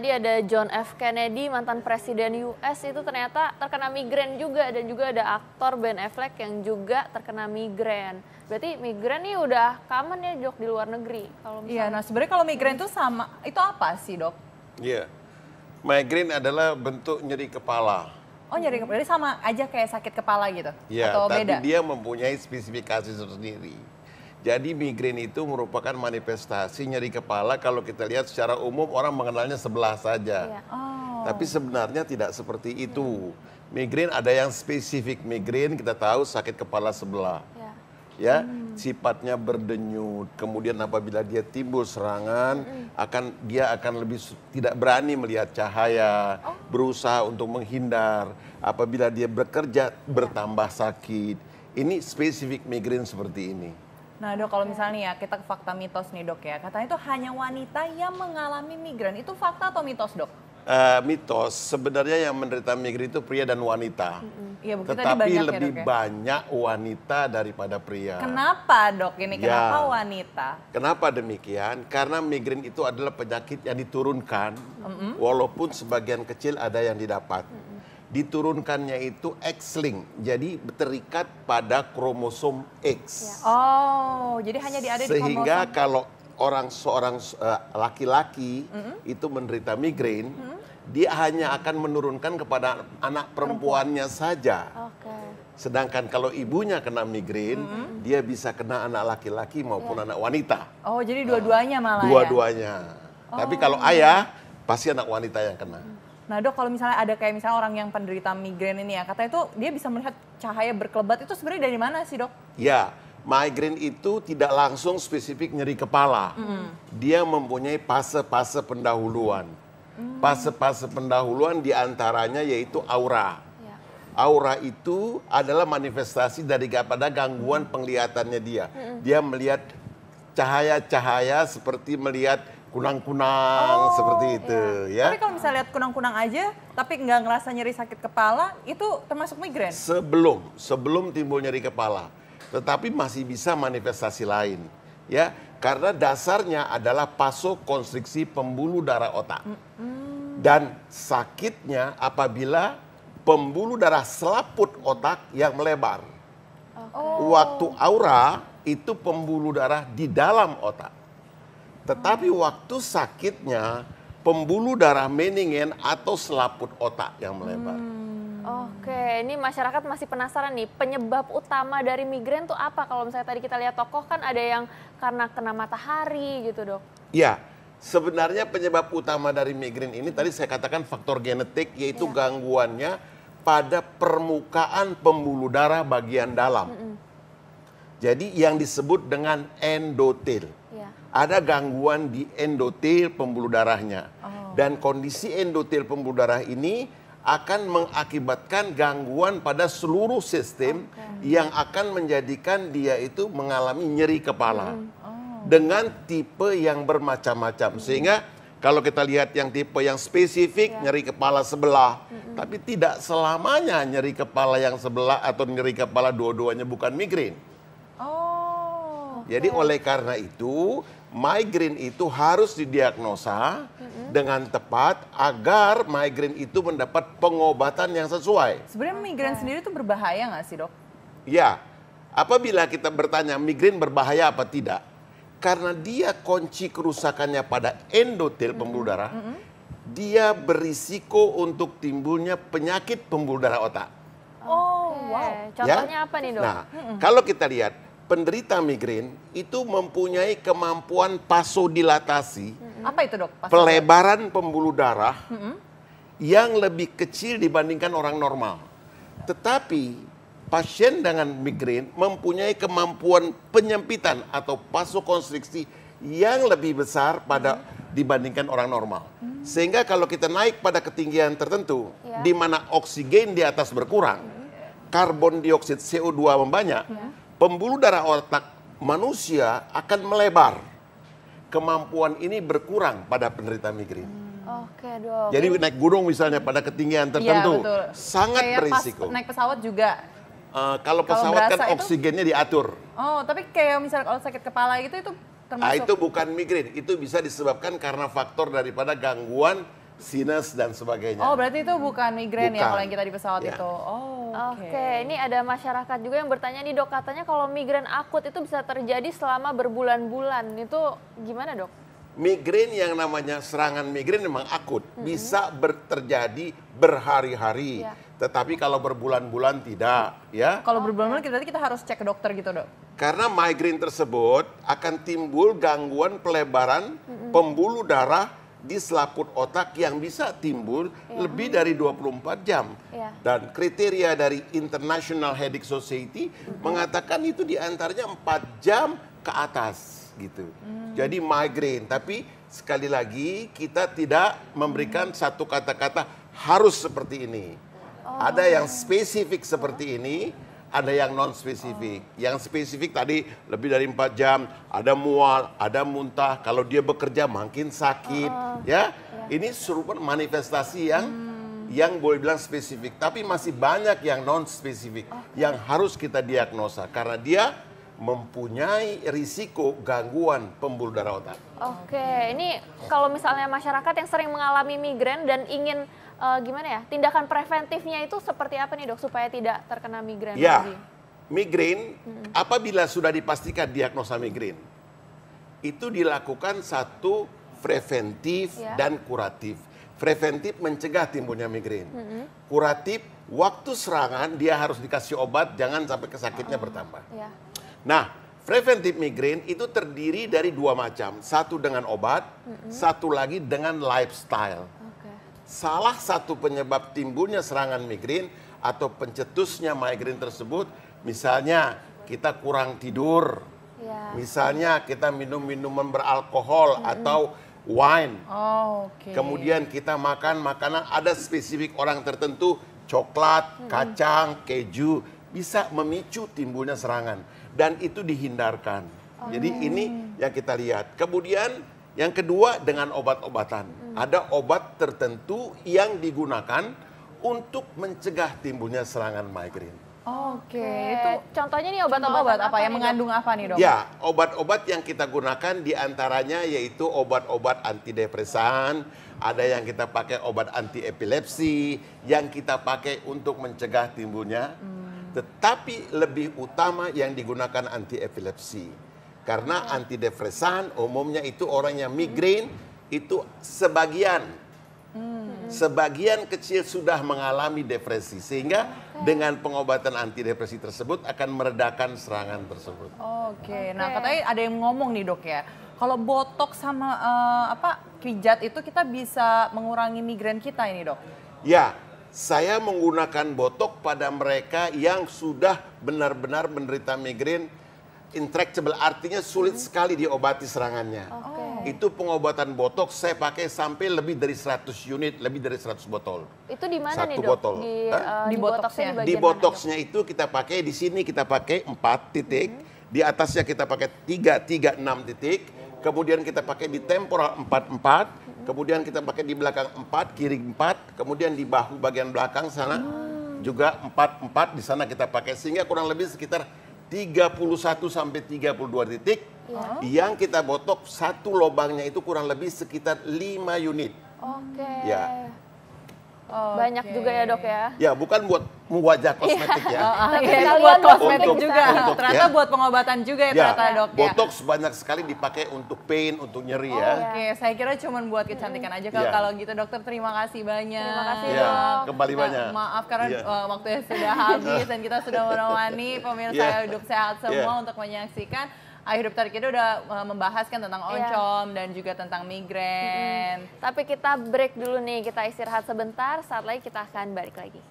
tadi ada John F. Kennedy, mantan presiden US itu ternyata terkena migrain juga. Dan juga ada aktor Ben Affleck yang juga terkena migrain. Berarti migrain nih udah common ya Dok di luar negeri. Iya, nah sebenarnya kalau migrain itu sama, itu apa sih Dok? Iya, migrain adalah bentuk nyeri kepala. Oh nyeri kepala, jadi sama aja kayak sakit kepala gitu? Ya, atau tapi beda? dia mempunyai spesifikasi sendiri. Jadi migrain itu merupakan manifestasi nyeri kepala kalau kita lihat secara umum orang mengenalnya sebelah saja. Iya. Oh. Tapi sebenarnya tidak seperti itu. Migrain ada yang spesifik migrain, kita tahu sakit kepala sebelah. Ya, sifatnya berdenyut. Kemudian apabila dia timbul serangan, dia akan lebih tidak berani melihat cahaya, berusaha untuk menghindar. Apabila dia bekerja bertambah sakit. Ini spesifik migrain seperti ini. Nah Dok, kalau misalnya ya kita ke fakta mitos nih Dok ya, katanya itu hanya wanita yang mengalami migrain. Itu fakta atau mitos Dok? Mitos, sebenarnya yang menderita migrain itu pria dan wanita. Iya, Bu, kita Tetapi banyak ya, lebih Dok, ya? banyak wanita daripada pria. Kenapa Dok ini? Ya. Kenapa wanita? Kenapa demikian? Karena migrain itu adalah penyakit yang diturunkan, walaupun sebagian kecil ada yang didapat. Diturunkannya itu X-link, jadi terikat pada kromosom X. Oh, jadi hanya ada di Sehingga kromosom. kalau seorang laki-laki itu menderita migrain, dia hanya akan menurunkan kepada anak perempuannya saja. Sedangkan kalau ibunya kena migrain, dia bisa kena anak laki-laki maupun anak wanita. Oh, jadi dua-duanya malah Dua-duanya. Tapi kalau ayah, pasti anak wanita yang kena. Nah Dok, kalau misalnya ada kayak misalnya orang yang penderita migrain ini ya, katanya itu dia bisa melihat cahaya berkelebat, itu sebenarnya dari mana sih Dok? Ya, migrain itu tidak langsung spesifik nyeri kepala. Dia mempunyai fase-fase pendahuluan. Fase-fase pendahuluan diantaranya yaitu aura. Aura itu adalah manifestasi daripada gangguan penglihatannya dia. Dia melihat cahaya-cahaya seperti melihat kunang-kunang seperti itu. Ya. Tapi kalau misalnya lihat kunang-kunang aja, tapi nggak ngerasa nyeri sakit kepala, itu termasuk migrain? Sebelum timbul nyeri kepala. Tetapi masih bisa manifestasi lain. Ya, karena dasarnya adalah vasokonstriksi pembuluh darah otak. Dan sakitnya apabila pembuluh darah selaput otak yang melebar. Waktu aura itu pembuluh darah di dalam otak. Tetapi waktu sakitnya pembuluh darah meningen atau selaput otak yang melebar. Oke, ini masyarakat masih penasaran nih, penyebab utama dari migrain tuh apa? Kalau misalnya tadi kita lihat tokoh kan ada yang karena kena matahari gitu Dok. Ya, sebenarnya penyebab utama dari migrain ini tadi saya katakan faktor genetik, yaitu gangguannya pada permukaan pembuluh darah bagian dalam. Jadi yang disebut dengan endotel. Ada gangguan di endotel pembuluh darahnya. Dan kondisi endotel pembuluh darah ini akan mengakibatkan gangguan pada seluruh sistem yang akan menjadikan dia itu mengalami nyeri kepala. Dengan tipe yang bermacam-macam. Sehingga kalau kita lihat yang tipe yang spesifik nyeri kepala sebelah. Tapi tidak selamanya nyeri kepala yang sebelah atau nyeri kepala dua-duanya bukan migrain. Jadi oleh karena itu migrain itu harus didiagnosa dengan tepat agar migrain itu mendapat pengobatan yang sesuai. Sebenarnya migrain sendiri itu berbahaya nggak sih Dok? Ya, apabila kita bertanya migrain berbahaya apa tidak, karena dia kunci kerusakannya pada endotel pembuluh darah, dia berisiko untuk timbulnya penyakit pembuluh darah otak. Contohnya apa nih Dok? Nah, kalau kita lihat penderita migrain itu mempunyai kemampuan vasodilatasi, apa itu Dok? pelebaran pembuluh darah yang lebih kecil dibandingkan orang normal. Tetapi pasien dengan migrain mempunyai kemampuan penyempitan atau vasokonstriksi yang lebih besar dibandingkan orang normal. Sehingga kalau kita naik pada ketinggian tertentu, di mana oksigen di atas berkurang, karbon dioksida CO2 membanyak, pembuluh darah otak manusia akan melebar. Kemampuan ini berkurang pada penderita migrain. Oke Dok. Jadi naik gunung misalnya pada ketinggian tertentu, sangat kayak berisiko. Naik pesawat juga. Kalau pesawat kan oksigennya diatur. Oh, tapi kayak misalnya kalau sakit kepala itu termasuk? Itu bukan migrain, itu bisa disebabkan karena faktor daripada gangguan sinus dan sebagainya. Oh, berarti itu bukan migrain ya Bukan. kalau yang kita di pesawat Ya. itu. Oh, Oke, ini ada masyarakat juga yang bertanya nih dok, katanya kalau migrain akut itu bisa terjadi selama berbulan-bulan. Itu gimana dok? Migrain yang namanya serangan migrain memang akut, bisa terjadi berhari-hari. Ya. Tetapi kalau berbulan-bulan tidak, ya. Kalau berbulan-bulan berarti kita harus cek ke dokter gitu, Dok. Karena migrain tersebut akan timbul gangguan pelebaran pembuluh darah di selaput otak yang bisa timbul lebih dari 24 jam. Ya. Dan kriteria dari International Headache Society mengatakan itu diantaranya 4 jam ke atas gitu. Jadi migrain, tapi sekali lagi kita tidak memberikan satu kata-kata harus seperti ini. Ada yang spesifik seperti ini, ada yang non spesifik. Yang spesifik tadi lebih dari 4 jam, ada mual, ada muntah, kalau dia bekerja makin sakit, ya. Ini serupa manifestasi yang boleh bilang spesifik, tapi masih banyak yang non spesifik yang harus kita diagnosa karena dia mempunyai risiko gangguan pembuluh darah otak. Oke, ini kalau misalnya masyarakat yang sering mengalami migrain dan ingin gimana ya, tindakan preventifnya itu seperti apa nih dok supaya tidak terkena migrain lagi? Ya, migrain apabila sudah dipastikan diagnosa migrain, itu dilakukan satu preventif dan kuratif. Preventif mencegah timbulnya migrain. Kuratif, waktu serangan dia harus dikasih obat, jangan sampai kesakitnya bertambah. Ya. Nah, preventif migrain itu terdiri dari 2 macam. Satu dengan obat, satu lagi dengan lifestyle. Oke. Salah satu penyebab timbulnya serangan migrain atau pencetusnya migrain tersebut, misalnya kita kurang tidur, Ya. misalnya kita minum minuman beralkohol atau wine. Oh, oke. Kemudian kita makan makanan ada spesifik orang tertentu, coklat, kacang, keju, bisa memicu timbulnya serangan. Dan itu dihindarkan. Jadi ini yang kita lihat. Kemudian yang kedua dengan obat-obatan. Ada obat tertentu yang digunakan untuk mencegah timbulnya serangan migrain. Oke, Itu itu contohnya nih obat obat-obatan apa yang nih, Dok? mengandung apa nih, Dok? Ya, obat-obat yang kita gunakan diantaranya yaitu obat-obat antidepresan, ada yang kita pakai obat anti epilepsi, yang kita pakai untuk mencegah timbulnya. Tetapi lebih utama yang digunakan anti epilepsi. Karena antidepresan umumnya itu orang yang migrain itu sebagian kecil sudah mengalami depresi. Sehingga dengan pengobatan antidepresi tersebut akan meredakan serangan tersebut. Oke, nah katanya ada yang ngomong nih, Dok ya. Kalau botok sama pijat itu kita bisa mengurangi migrain kita ini, Dok. Ya, saya menggunakan botok pada mereka yang sudah benar-benar menderita migrain intractable, artinya sulit sekali diobati serangannya. Itu pengobatan botok saya pakai sampai lebih dari 100 unit, lebih dari 100 botol. Itu di mana nih Satu dok? botol. Di botoksnya di bagian Di mana, botoksnya itu kita pakai, di sini kita pakai 4 titik, di atasnya kita pakai 3, 6 titik, kemudian kita pakai di temporal 4, kemudian kita pakai di belakang 4, kiri 4, kemudian di bahu bagian belakang sana juga 4, di sana kita pakai, sehingga kurang lebih sekitar 31 sampai 32 titik yang kita botok, satu lubangnya itu kurang lebih sekitar 5 unit. Oke. Ya. Banyak juga ya dok ya. Ya, bukan buat wajah kosmetik ya. Tapi Iya, itu kalian buat dok kosmetik untuk- juga. untuk, Ternyata ya. buat pengobatan juga ya, Ya, ternyata, Dok ya. botox banyak sekali dipakai untuk pain, untuk nyeri ya. Oke, saya kira cuma buat kecantikan aja. Iya. Kalau gitu, Dokter, terima kasih banyak. Terima kasih, Iya, Dok. kembali Nah, banyak. maaf karena Iya. waktunya sudah habis dan kita sudah menemani pemirsa Iya. Hidup Sehat semua Iya. untuk menyaksikan. Hidup Tarik itu udah membahaskan tentang oncom dan juga tentang migrain. Tapi kita break dulu nih, kita istirahat sebentar, saat lagi kita akan balik lagi.